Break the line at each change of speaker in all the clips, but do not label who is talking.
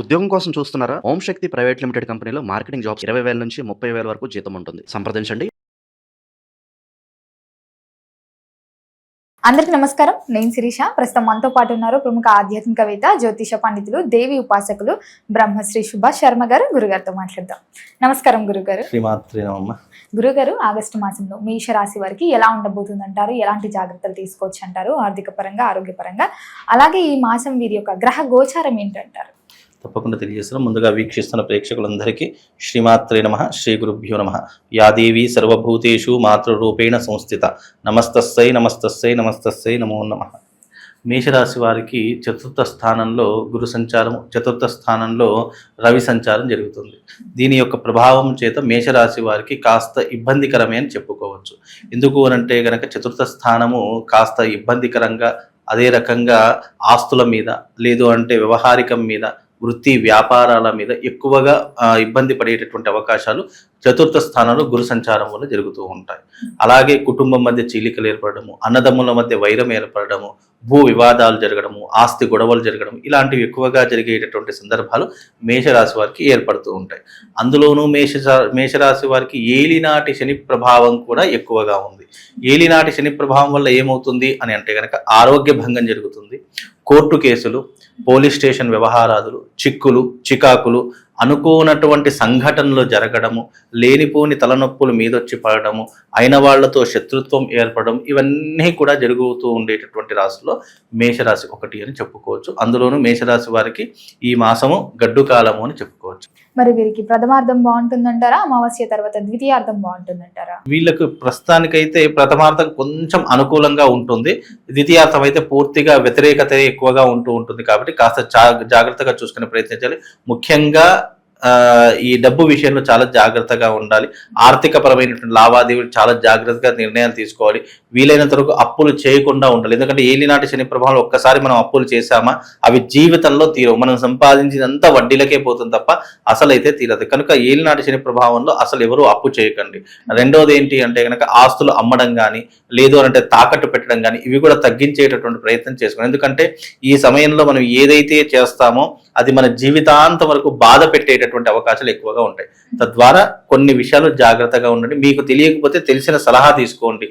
ఉద్యోగం కోసం చూస్తున్నారా? ఓం శక్తి ప్రైవేట్ లిమిటెడ్ కంపెనీలో మార్కెటింగ్ జాబ్స్ 20,000 నుంచి 30,000 వరకు జీతం ఉంటుంది. సంప్రదించండి.
అందరికీ నమస్కారం. నేను శిరీష. ప్రస్తుతం మనతో పాటు ఉన్నారు ప్రముఖ ఆధ్యాత్మికవేత్త, జ్యోతిష పండితులు, దేవి ఉపాసకులు బ్రహ్మశ్రీ సుభాష్ శర్మ గారు. గురుగారితో మాట్లాడదాం. నమస్కారం గురుగారు. గురుగారు, ఆగస్టు మాసంలో మేషరాశి వారికి ఎలా ఉండబోతుందంటారు? ఎలాంటి జాగ్రత్తలు తీసుకోవచ్చు అంటారు? ఆర్థిక పరంగా, ఆరోగ్యపరంగా, అలాగే ఈ మాసం వీరి యొక్క గ్రహ గోచారం ఏంటంటారు?
తప్పకుండా తెలియజేస్తున్నాం. ముందుగా వీక్షిస్తున్న ప్రేక్షకులందరికీ శ్రీమాత్రే నమః, శ్రీ గురుభ్యో నమః. యాదేవి సర్వభూతేషు మాతృరూపేణ సంస్థిత నమస్తస్సై నమస్తస్సై నమస్తస్సై నమో నమః. మేషరాశి వారికి చతుర్థ స్థానంలో గురు సంచారం, చతుర్థ స్థానంలో రవి సంచారం జరుగుతుంది. దీని యొక్క ప్రభావం చేత మేషరాశి వారికి కాస్త ఇబ్బందికరమే అని చెప్పుకోవచ్చు. ఎందుకు అనంటే కనుక చతుర్థ స్థానము కాస్త ఇబ్బందికరంగా, అదే రకంగా ఆస్తుల మీద, లేదు అంటే వ్యవహారికం మీద, వృత్తి వ్యాపారాల మీద ఎక్కువగా ఇబ్బంది పడేటటువంటి అవకాశాలు చతుర్థ స్థానంలో గురు సంచారం వల్ల జరుగుతూ ఉంటాయి. అలాగే కుటుంబం మధ్య చీలికలు ఏర్పడము, అన్నదమ్ముల మధ్య వైరం ఏర్పడము, భూ వివాదాలు జరగడము, ఆస్తి గొడవలు జరగడం, ఇలాంటివి ఎక్కువగా జరిగేటటువంటి సందర్భాలు మేషరాశి వారికి ఏర్పడుతూ ఉంటాయి. అందులోనూ మేషరాశి వారికి ఏలినాటి శని ప్రభావం కూడా ఎక్కువగా ఉంది. ఏలినాటి శని ప్రభావం వల్ల ఏమవుతుంది అని అంటే కనుక ఆరోగ్య భంగం జరుగుతుంది. కోర్టు కేసులు, పోలీస్ స్టేషన్ వ్యవహారాదులు, చిక్కులు, చికాకులు, అనుకోనటువంటి సంఘటనలు జరగడము, లేనిపోని తలనొప్పులు మీదొచ్చి పడడము, అయిన వాళ్లతో శత్రుత్వం ఏర్పడడం, ఇవన్నీ కూడా జరుగుతూ ఉండేటటువంటి రాశిలో మేషరాశి ఒకటి అని చెప్పుకోవచ్చు. అందులోనూ మేషరాశి వారికి ఈ మాసము గడ్డు కాలము అని చెప్పుకోవచ్చు.
మరి వీరికి ప్రథమార్థం బాగుంటుందంటారా? అమావాస్య తర్వాత ద్వితీయార్థం బాగుంటుందంటారా?
వీళ్ళకు ప్రస్తుతానికైతే ప్రథమార్థం కొంచెం అనుకూలంగా ఉంటుంది. ద్వితీయార్థం అయితే పూర్తిగా వ్యతిరేకత ఎక్కువగా ఉంటూ ఉంటుంది. కాబట్టి కాస్త జాగ్రత్తగా చూసుకునే ప్రయత్నించాలి. ముఖ్యంగా ఈ డబ్బు విషయంలో చాలా జాగ్రత్తగా ఉండాలి. ఆర్థిక పరమైనటువంటి లావాదేవీలు చాలా జాగ్రత్తగా నిర్ణయాలు తీసుకోవాలి. వీలైనంత వరకు అప్పులు చేయకుండా ఉండాలి. ఎందుకంటే ఏలినాటి శని ప్రభావంలో ఒక్కసారి మనం అప్పులు చేశామా అవి జీవితంలో తీరవు. మనం సంపాదించినంత వడ్డీలకే పోతుంది తప్ప అసలు అయితే తీరదు. కనుక ఏలినాటి శని ప్రభావంలో అసలు ఎవరు అప్పు చేయకండి. రెండోది ఏంటి అంటే కనుక ఆస్తులు అమ్మడం కానీ, లేదు అంటే తాకట్టు పెట్టడం కానీ, ఇవి కూడా తగ్గించేటటువంటి ప్రయత్నం చేసుకోండి. ఎందుకంటే ఈ సమయంలో మనం ఏదైతే చేస్తామో అది మన జీవితాంతం వరకు బాధ పెట్టేటటువంటి అవకాశాలు ఎక్కువగా ఉంటాయి. తద్వారా కొన్ని విషయాలు జాగ్రత్తగా ఉండండి. మీకు తెలియకపోతే తెలిసిన సలహా తీసుకోండి.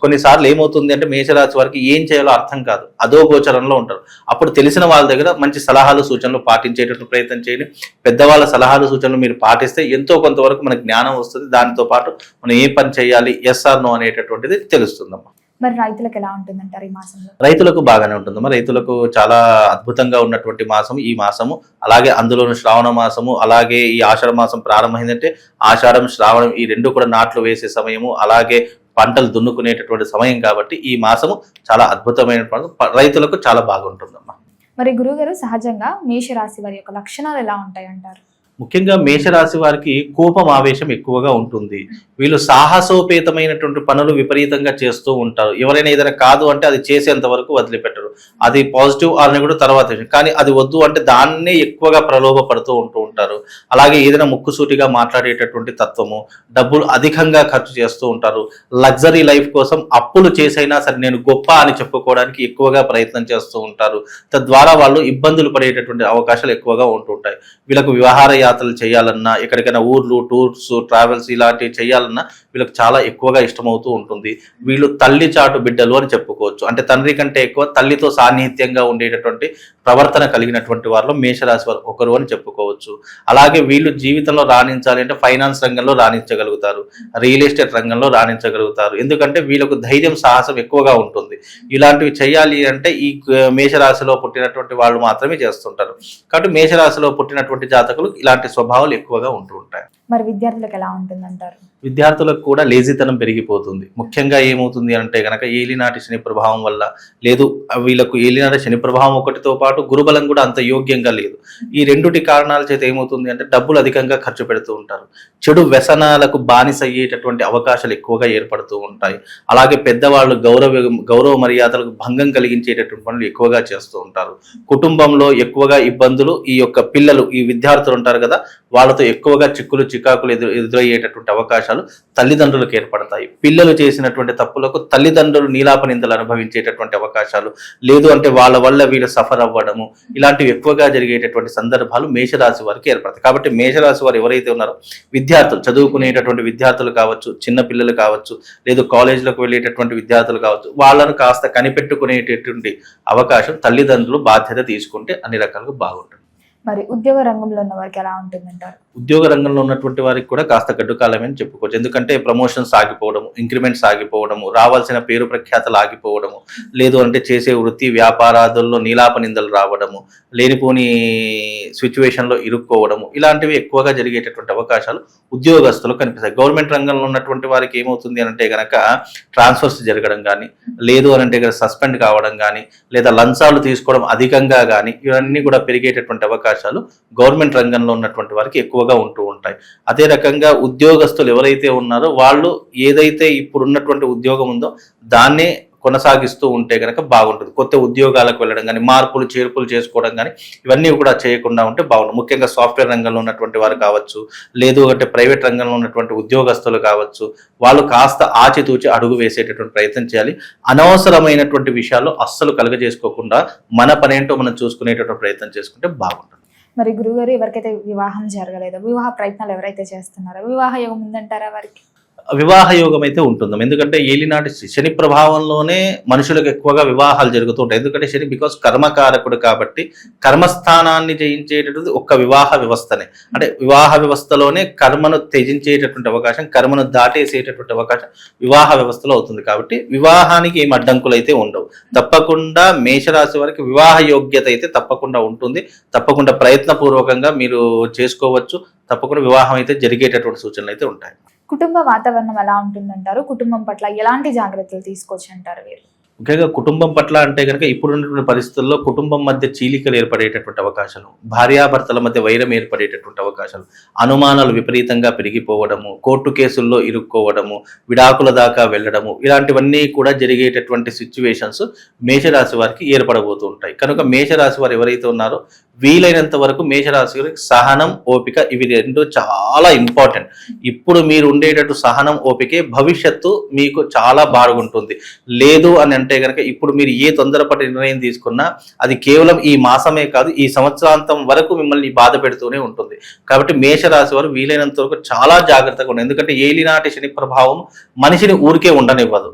కొన్నిసార్లు ఏమవుతుంది అంటే మేషరాశి వారికి ఏం చేయాలో అర్థం కాదు, అదో గోచరంలో ఉంటారు. అప్పుడు తెలిసిన వాళ్ళ దగ్గర మంచి సలహాలు సూచనలు పాటించేటటువంటి ప్రయత్నం చేయండి. పెద్దవాళ్ళ సలహాలు సూచనలు మీరు పాటిస్తే ఎంతో కొంతవరకు మనకు జ్ఞానం వస్తుంది. దానితో పాటు మనం ఏ పని చేయాలి, ఎస్ ఆర్ నో అనేటటువంటిది తెలుస్తుందమ్మా.
మరి రైతులకు ఎలా ఉంటుందంటారు ఈ మాసంలో?
రైతులకు బాగానే ఉంటుందమ్మా. రైతులకు చాలా అద్భుతంగా ఉన్నటువంటి మాసం ఈ మాసము. అలాగే అందులోను శ్రావణ మాసము, అలాగే ఈ ఆషాఢ మాసం ప్రారంభమైందంటే ఆషాఢం, శ్రావణం ఈ రెండు కూడా నాట్లు వేసే సమయము, అలాగే పంటలు దున్నుకునేటటువంటి సమయం. కాబట్టి ఈ మాసము చాలా అద్భుతమైన రైతులకు చాలా బాగుంటుందమ్మా.
మరి గురుగారు, సహజంగా మేషరాశి వారి యొక్క లక్షణాలు ఎలా ఉంటాయి అంటారు?
ముఖ్యంగా మేషరాశి వారికి కోపం, ఆవేశం ఎక్కువగా ఉంటుంది. వీళ్ళు సాహసోపేతమైనటువంటి పనులు విపరీతంగా చేస్తూ ఉంటారు. ఎవరైనా ఏదైనా కాదు అంటే అది చేసేంత వరకు వదిలిపెట్టరు. అది పాజిటివ్ అని కూడా తర్వాత, కానీ అది వద్దు అంటే దాన్నే ఎక్కువగా ప్రలోభపడుతూ ఉంటూ ఉంటారు. అలాగే ఏదైనా ముక్కుసూటిగా మాట్లాడేటటువంటి తత్వము, డబ్బులు అధికంగా ఖర్చు చేస్తూ ఉంటారు. లగ్జరీ లైఫ్ కోసం అప్పులు చేసైనా సరే నేను గొప్ప అని చెప్పుకోవడానికి ఎక్కువగా ప్రయత్నం చేస్తూ ఉంటారు. తద్వారా వాళ్ళు ఇబ్బందులు పడేటటువంటి అవకాశాలు ఎక్కువగా ఉంటుంటాయి. వీళ్ళకు వివాహార యాత్రలు చేయాలన్నా, ఎక్కడికైనా ఊర్లు, టూర్స్, ట్రావెల్స్ ఇలాంటివి చేయాలన్నా వీళ్ళకి చాలా ఎక్కువగా ఇష్టమవుతూ ఉంటుంది. వీళ్ళు తల్లి చాటు బిడ్డలు అని చెప్పుకోవచ్చు. అంటే తండ్రి కంటే ఎక్కువ తల్లితో సాన్నిహిత్యంగా ఉండేటటువంటి ప్రవర్తన కలిగినటువంటి వారిలో మేషరాశి వారు ఒకరు అని చెప్పుకోవచ్చు. అలాగే వీళ్ళు జీవితంలో రాణించాలి అంటే ఫైనాన్స్ రంగంలో రాణించగలుగుతారు, రియల్ ఎస్టేట్ రంగంలో రాణించగలుగుతారు. ఎందుకంటే వీళ్ళకు ధైర్యం, సాహసం ఎక్కువగా ఉంటుంది. ఇలాంటివి చేయాలి అంటే ఈ మేషరాశిలో పుట్టినటువంటి వాళ్ళు మాత్రమే చేస్తుంటారు. కాబట్టి మేషరాశిలో పుట్టినటువంటి జాతకులు ఇలాంటి స్వభావాలు ఎక్కువగా ఉంటూ ఉంటాయి.
మరి విద్యార్థులకు ఎలా ఉంటుందంటారు?
విద్యార్థులకు కూడా లేజీతనం పెరిగిపోతుంది. ముఖ్యంగా ఏమవుతుంది అంటే కనుక ఏలినాటి శని ప్రభావం వల్ల, లేదు వీళ్ళకు ఏలినాటి శని ప్రభావం ఒకటితో పాటు గురుబలం కూడా అంత యోగ్యంగా లేదు. ఈ రెండుటి కారణాల చేత ఏమవుతుంది అంటే డబ్బులు అధికంగా ఖర్చు పెడుతూ ఉంటారు. చెడు వ్యసనాలకు బానిస అయ్యేటటువంటి అవకాశాలు ఎక్కువగా ఏర్పడుతూ ఉంటాయి. అలాగే పెద్దవాళ్ళు గౌరవ మర్యాదలకు భంగం కలిగించేటటువంటి పనులు ఎక్కువగా చేస్తూ ఉంటారు. కుటుంబంలో ఎక్కువగా ఇబ్బందులు ఈ యొక్క పిల్లలు, ఈ విద్యార్థులు ఉంటారు కదా, వాళ్ళతో ఎక్కువగా చిక్కులు చికాకులు ఎదురయ్యేటటువంటి అవకాశాలు తల్లిదండ్రులకు ఏర్పడతాయి. పిల్లలు చేసినటువంటి తప్పులకు తల్లిదండ్రులు నీలాప నిందలు అనుభవించేటటువంటి అవకాశాలు, లేదు అంటే వాళ్ళ వల్ల వీళ్ళు సఫర్ అవ్వడము, ఇలాంటివి ఎక్కువగా జరిగేటటువంటి సందర్భాలు మేషరాశి వారికి ఏర్పడతాయి. కాబట్టి మేషరాశి వారు ఎవరైతే ఉన్నారో విద్యార్థులు, చదువుకునేటటువంటి విద్యార్థులు కావచ్చు, చిన్న పిల్లలు కావచ్చు, లేదు కాలేజీలకు వెళ్ళేటటువంటి విద్యార్థులు కావచ్చు, వాళ్ళను కాస్త కనిపెట్టుకునేటటువంటి అవకాశం తల్లిదండ్రులు బాధ్యత తీసుకుంటే అన్ని రకాలుగా బాగుంటుంది.
మరి ఉద్యోగ రంగంలో ఉన్న వారికి ఎలా ఉంటుందంటారు?
ఉద్యోగ రంగంలో ఉన్నటువంటి వారికి కూడా కాస్త గడ్డు కాలమే అని చెప్పుకోవచ్చు. ఎందుకంటే ప్రమోషన్స్ ఆగిపోవడము, ఇంక్రిమెంట్స్ ఆగిపోవడము, రావాల్సిన పేరు ప్రఖ్యాతలు ఆగిపోవడము, లేదు అంటే చేసే వృత్తి వ్యాపారాదుల్లో నీలాప నిందలు రావడము, లేనిపోని సిచ్యువేషన్లో ఇరుక్కోవడము, ఇలాంటివి ఎక్కువగా జరిగేటటువంటి అవకాశాలు ఉద్యోగస్తులు కనిపిస్తాయి. గవర్నమెంట్ రంగంలో ఉన్నటువంటి వారికి ఏమవుతుంది అంటే కనుక ట్రాన్స్ఫర్స్ జరగడం కానీ, లేదు అని అంటే సస్పెండ్ కావడం కానీ, లేదా లంచాలు తీసుకోవడం అధికంగా కానీ, ఇవన్నీ కూడా పెరిగేటటువంటి అవకాశాలు గవర్నమెంట్ రంగంలో ఉన్నటువంటి వారికి ఎక్కువగా ఉంటూ ఉంటాయి. అదే రకంగా ఉద్యోగస్తులు ఎవరైతే ఉన్నారో వాళ్ళు ఏదైతే ఇప్పుడు ఉన్నటువంటి ఉద్యోగం ఉందో దాన్నే కొనసాగిస్తూ ఉంటే కనుక బాగుంటుంది. కొత్త ఉద్యోగాలకు వెళ్ళడం కానీ, మార్పులు చేర్పులు చేసుకోవడం కానీ, ఇవన్నీ కూడా చేయకుండా ఉంటే బాగుంటుంది. ముఖ్యంగా సాఫ్ట్వేర్ రంగంలో ఉన్నటువంటి వారు కావచ్చు, లేదు అంటే ప్రైవేట్ రంగంలో ఉన్నటువంటి ఉద్యోగస్తులు కావచ్చు, వాళ్ళు కాస్త ఆచితూచి అడుగు వేసేటటువంటి ప్రయత్నం చేయాలి. అనవసరమైనటువంటి విషయాల్లో అస్సలు కలుగజేసుకోకుండా మన పనేంటో మనం చూసుకునేటటువంటి ప్రయత్నం చేసుకుంటే బాగుంటుంది.
మరి గురుగారు, ఎవరికైతే వివాహం జరగలేదో, వివాహ ప్రయత్నాలు ఎవరైతే చేస్తున్నారో వివాహ యోగం ఉందంటారా వారికి?
వివాహ యోగం అయితే ఉంటుంది. ఎందుకంటే ఏలినాటి శని ప్రభావంలోనే మనుషులకు ఎక్కువగా వివాహాలు జరుగుతూ ఉంటాయి. ఎందుకంటే శని బికాస్ కర్మకారకుడు కాబట్టి కర్మస్థానాన్ని జయించేటటువంటి ఒక్క వివాహ వ్యవస్థనే. అంటే వివాహ వ్యవస్థలోనే కర్మను త్యజించేటటువంటి అవకాశం, కర్మను దాటేసేటటువంటి అవకాశం వివాహ వ్యవస్థలో అవుతుంది. కాబట్టి వివాహానికి ఏం అడ్డంకులు అయితే ఉండవు. తప్పకుండా మేషరాశి వారికి వివాహ యోగ్యత అయితే తప్పకుండా ఉంటుంది. తప్పకుండా ప్రయత్నపూర్వకంగా మీరు చేసుకోవచ్చు. తప్పకుండా వివాహం అయితే జరిగేటటువంటి సూచనలు అయితే ఉంటాయి.
కుటుంబ వాతావరణం ఎలా ఉంటుందంటారు? కుటుంబం పట్ల ఎలాంటి జాగ్రత్తలు తీసుకోవచ్చు అంటారు వీరు?
ముఖ్యంగా కుటుంబం పట్ల అంటే కనుక ఇప్పుడున్నటువంటి పరిస్థితుల్లో కుటుంబం మధ్య చీలికలు ఏర్పడేటటువంటి అవకాశాలు, భార్యాభర్తల మధ్య వైరం ఏర్పడేటటువంటి అవకాశాలు, అనుమానాలు విపరీతంగా పెరిగిపోవడము, కోర్టు కేసుల్లో ఇరుక్కోవడము, విడాకుల దాకా వెళ్ళడము, ఇలాంటివన్నీ కూడా జరిగేటటువంటి సిచ్యువేషన్స్ మేషరాశి వారికి ఏర్పడబోతూ ఉంటాయి. కనుక మేషరాశి వారు ఎవరైతే ఉన్నారో వీలైనంత వరకు మేషరాశి వారికి సహనం, ఓపిక, ఇవి రెండు చాలా ఇంపార్టెంట్. ఇప్పుడు మీరు ఉండేటట్టు సహనం, ఓపికే భవిష్యత్తు మీకు చాలా బాగుంటుంది. లేదు అని అంటే కనుక ఇప్పుడు మీరు ఏ తొందరపడి నిర్ణయం తీసుకున్నా అది కేవలం ఈ మాసమే కాదు, ఈ సంవత్సరాంతం వరకు మిమ్మల్ని బాధ పెడుతూనే ఉంటుంది. కాబట్టి మేషరాశి వారు వీలైనంత వరకు చాలా జాగ్రత్తగా ఉండాలి. ఎందుకంటే ఏలినాటి శని ప్రభావం మనిషిని ఊరికే ఉండనివ్వదు.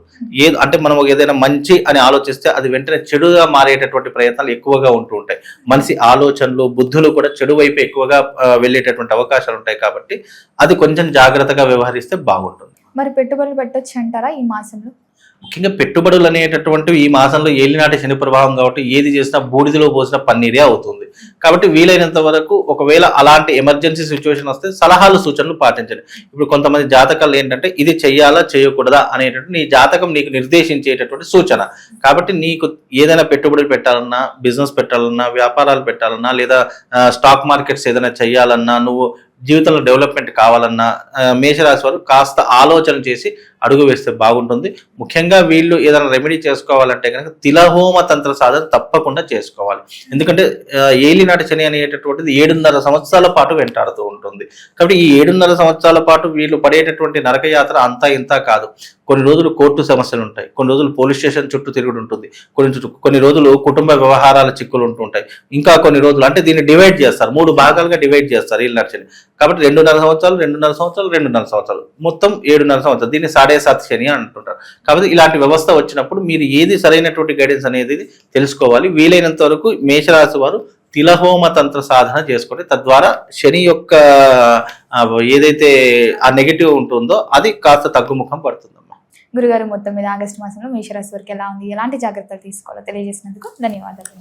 అంటే మనం ఏదైనా మంచి అని ఆలోచిస్తే అది వెంటనే చెడుగా మారేటటువంటి ప్రయత్నాలు ఎక్కువగా ఉంటూ ఉంటాయి. మనిషి ఆలోచనలు, బుద్ధులు కూడా చెడు వైపు ఎక్కువగా వెళ్ళేటటువంటి అవకాశాలు ఉంటాయి. కాబట్టి అది కొంచెం జాగ్రత్తగా వ్యవహరిస్తే బాగుంటుంది.
మరి పెట్టుబడులు పెట్టొచ్చు అంటారా ఈ మాసంలో?
ముఖ్యంగా పెట్టుబడులు అనేటటువంటివి ఈ మాసంలో ఏలినాటి శని ప్రభావం కాబట్టి ఏది చేసినా బూడిదలో పోసిన పన్నీరే అవుతుంది. కాబట్టి వీలైనంత వరకు ఒకవేళ అలాంటి ఎమర్జెన్సీ సిచ్యువేషన్ వస్తే సలహాలు, సూచనలు పాటించండి. ఇప్పుడు కొంతమంది జాతకాలు ఏంటంటే ఇది చెయ్యాలా చేయకూడదా అనేటటువంటి నీ జాతకం నీకు నిర్దేశించేటటువంటి సూచన. కాబట్టి నీకు ఏదైనా పెట్టుబడులు పెట్టాలన్నా, బిజినెస్ పెట్టాలన్నా, వ్యాపారాలు పెట్టాలన్నా, లేదా స్టాక్ మార్కెట్స్ ఏదైనా చేయాలన్నా, నువ్వు జీవితంలో డెవలప్మెంట్ కావాలన్నా మేషరాశి వారు కాస్త ఆలోచన చేసి అడుగు వేస్తే బాగుంటుంది. ముఖ్యంగా వీళ్ళు ఏదైనా రెమెడీ చేసుకోవాలంటే కనుక తిలహోమ తంత్ర సాధన తప్పకుండా చేసుకోవాలి. ఎందుకంటే ఏలినాటి శని అనేటటువంటిది 7.5 సంవత్సరాల పాటు వెంటాడుతూ ఉంటుంది. కాబట్టి ఈ 7.5 సంవత్సరాల పాటు వీళ్ళు పడేటటువంటి నరకయాత్ర అంతా ఇంత కాదు. కొన్ని రోజులు కోర్టు సమస్యలు ఉంటాయి, కొన్ని రోజులు పోలీస్ స్టేషన్ చుట్టూ తిరుగుడు ఉంటుంది, కొన్ని రోజులు కుటుంబ వ్యవహారాల చిక్కులు ఉంటుంటాయి, ఇంకా కొన్ని రోజులు అంటే దీన్ని డివైడ్ చేస్తారు, 3 భాగాలుగా డివైడ్ చేస్తారు ఏలినాటి శని. కాబట్టి 2.5 సంవత్సరాలు, 2.5 సంవత్సరాలు, 2.5 సంవత్సరాలు, మొత్తం 7.5 సంవత్సరాలు. దీన్ని 7.5 శని అని అంటుంటారు. కాబట్టి ఇలాంటి వ్యవస్థ వచ్చినప్పుడు మీరు ఏది సరైనటువంటి గైడెన్స్ అనేది తెలుసుకోవాలి. వీలైనంత వరకు మేషరాశి వారు తిలహోమ తంత్ర సాధన చేసుకుంటే తద్వారా శని యొక్క ఏదైతే ఆ నెగిటివ్ ఉంటుందో అది కాస్త తగ్గుముఖం పడుతుందమ్మా.
గురుగారు, మొత్తం మీద ఆగస్టు మాసంలో మేషరాశి వారికి ఎలా ఉంది, ఎలాంటి జాగ్రత్తలు తీసుకోవాలో తెలియజేసినందుకు ధన్యవాదాలు.